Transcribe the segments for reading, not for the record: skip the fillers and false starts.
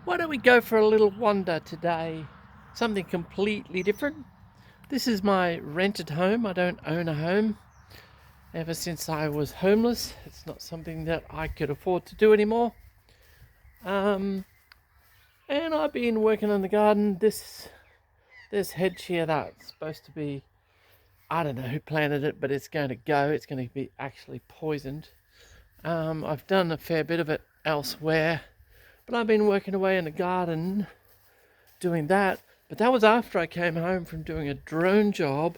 Why don't we go for a little wander today? Something completely different. This is my rented home. I don't own a home. Ever since I was homeless, it's not something that I could afford to do anymore. Um, and I've been working on the garden. This hedge here that's supposed to be, I don't know who planted it, but it's going to go. It's going to be actually poisoned. I've done a fair bit of it elsewhere, but I've been working away in the garden doing that. But that was after I came home from doing a drone job,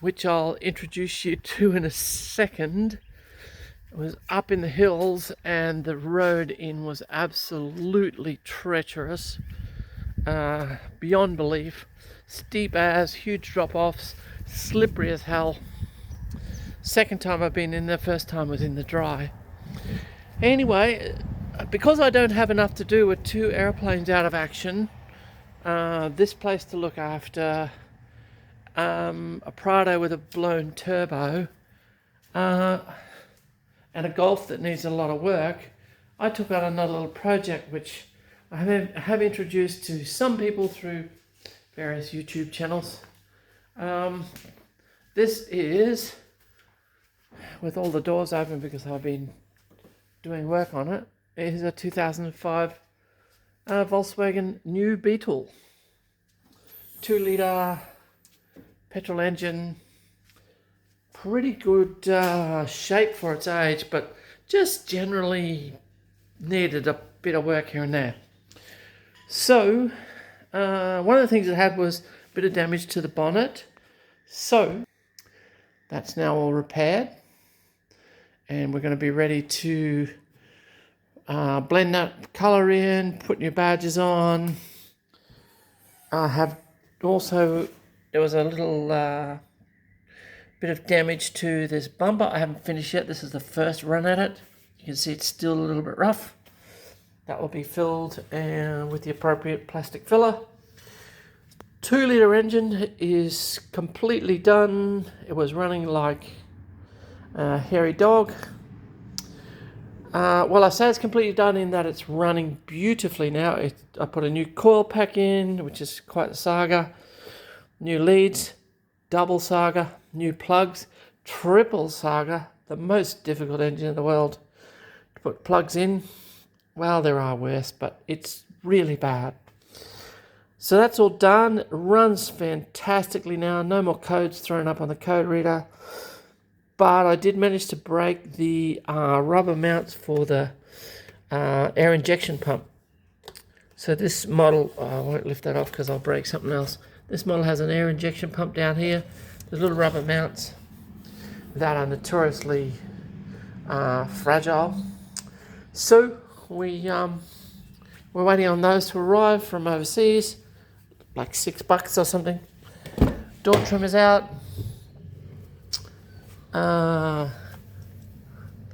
which I'll introduce you to in a second. It was up in the hills, and the road in was absolutely treacherous, beyond belief. Steep as, huge drop offs, slippery as hell. Second time I've been in there, first time was in the dry. Anyway, because I don't have enough to do with two airplanes out of action, this place to look after, a Prado with a blown turbo, and a Golf that needs a lot of work, I took on another little project which I have introduced to some people through various YouTube channels. This is, with all the doors open because I've been doing work on it, it is a 2005 Volkswagen New Beetle. 2 litre petrol engine, pretty good shape for its age, but just generally needed a bit of work here and there. So one of the things it had was a bit of damage to the bonnet, so that's now all repaired, and we're going to be ready to blend that colour in, put new badges on. I have also, there was a little bit of damage to this bumper. I haven't finished yet. This is the first run at it. You can see it's still a little bit rough. That will be filled with the appropriate plastic filler. 2 litre engine is completely done. It was running like a hairy dog. Well, I say it's completely done in that it's running beautifully now. I put a new coil pack in, which is quite a saga. New leads, double saga. New plugs, triple saga. The most difficult engine in the world to put plugs in. Well, there are worse, but it's really bad. So that's all done. It runs fantastically now. No more codes thrown up on the code reader. But I did manage to break the rubber mounts for the air injection pump. So this model, I won't lift that off because I'll break something else. This model has an air injection pump down here. The little rubber mounts that are notoriously fragile. So we're waiting on those to arrive from overseas, like $6 or something. Door trim is out.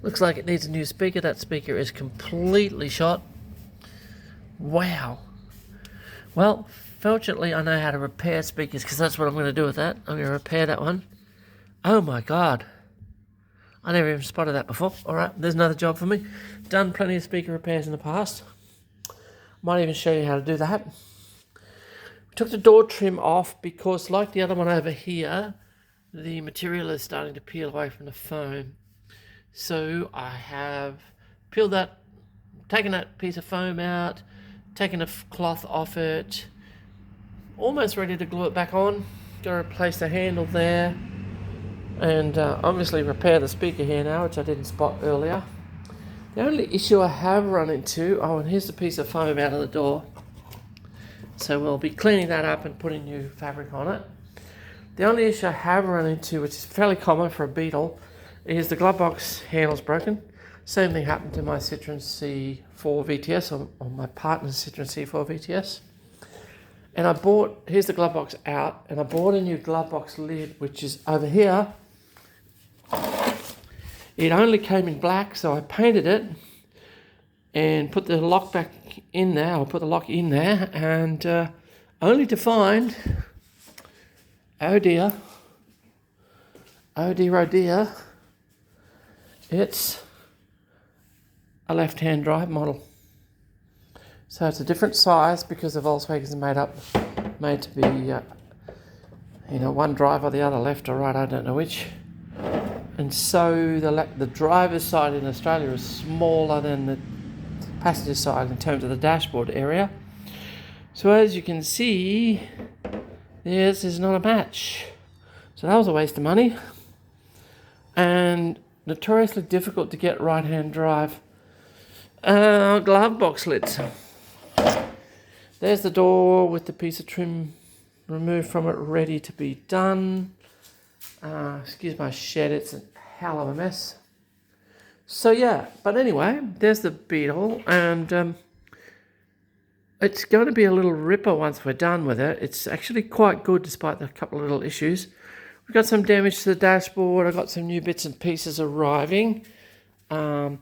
Looks like it needs a new speaker. That speaker is completely shot. Wow. Well, fortunately I know how to repair speakers, because that's what I'm going to do with that. I'm going to repair that one. Oh my god. I never even spotted that before. Alright, there's another job for me. Done plenty of speaker repairs in the past. Might even show you how to do that. We took the door trim off because, like the other one over here, the material is starting to peel away from the foam. So I have peeled that, taken that piece of foam out, taken the cloth off it, almost ready to glue it back on. Got to replace the handle there, and obviously repair the speaker here now, which I didn't spot earlier. The only issue I have run into, oh, and here's the piece of foam out of the door. So we'll be cleaning that up and putting new fabric on it. The only issue I have run into, which is fairly common for a Beetle, is the glove box handle's broken. Same thing happened to my Citroen C4 VTS, or my partner's Citroen C4 VTS. And I bought, here's the glove box out, and I bought a new glove box lid, which is over here. It only came in black, so I painted it and put the lock back in there, or put the lock in there, and only to find, oh dear, oh dear, oh dear, it's a left-hand drive model. So it's a different size because the Volkswagen's made to be, one drive or the other, left or right, I don't know which. And so the driver's side in Australia is smaller than the passenger side in terms of the dashboard area. So as you can see, this is not a match. So that was a waste of money. And notoriously difficult to get right-hand drive glove box lids. There's the door with the piece of trim removed from it, ready to be done. Excuse my shed, it's a hell of a mess. So yeah, but anyway, there's the Beetle, and it's going to be a little ripper once we're done with it. It's actually quite good despite the couple of little issues. We've got some damage to the dashboard. I've got some new bits and pieces arriving. So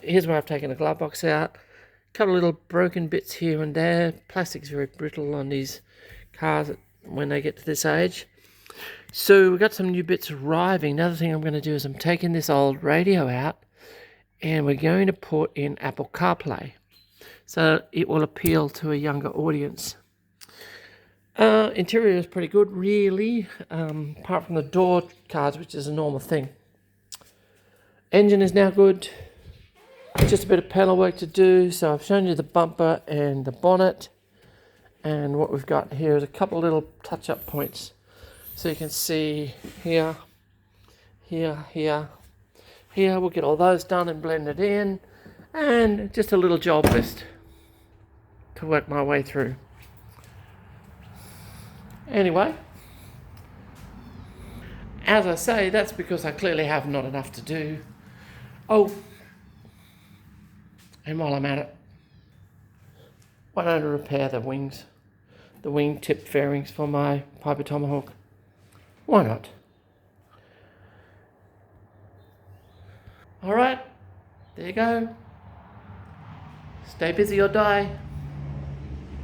here's where I've taken the glove box out. A couple of little broken bits here and there. Plastic's very brittle on these cars when they get to this age. So we've got some new bits arriving. Another thing I'm going to do is I'm taking this old radio out and we're going to put in Apple CarPlay. So it will appeal to a younger audience. Interior is pretty good, really, apart from the door cards, which is a normal thing. Engine is now good. Just a bit of panel work to do. So I've shown you the bumper and the bonnet. And what we've got here is a couple of little touch-up points. So you can see here, here, here, here. We'll get all those done and blended in. And just a little job list to work my way through. Anyway, as I say, that's because I clearly have not enough to do. Oh, and while I'm at it, why don't I repair the wings, the wing tip fairings for my Piper Tomahawk? Why not? All right, there you go. Stay busy or die.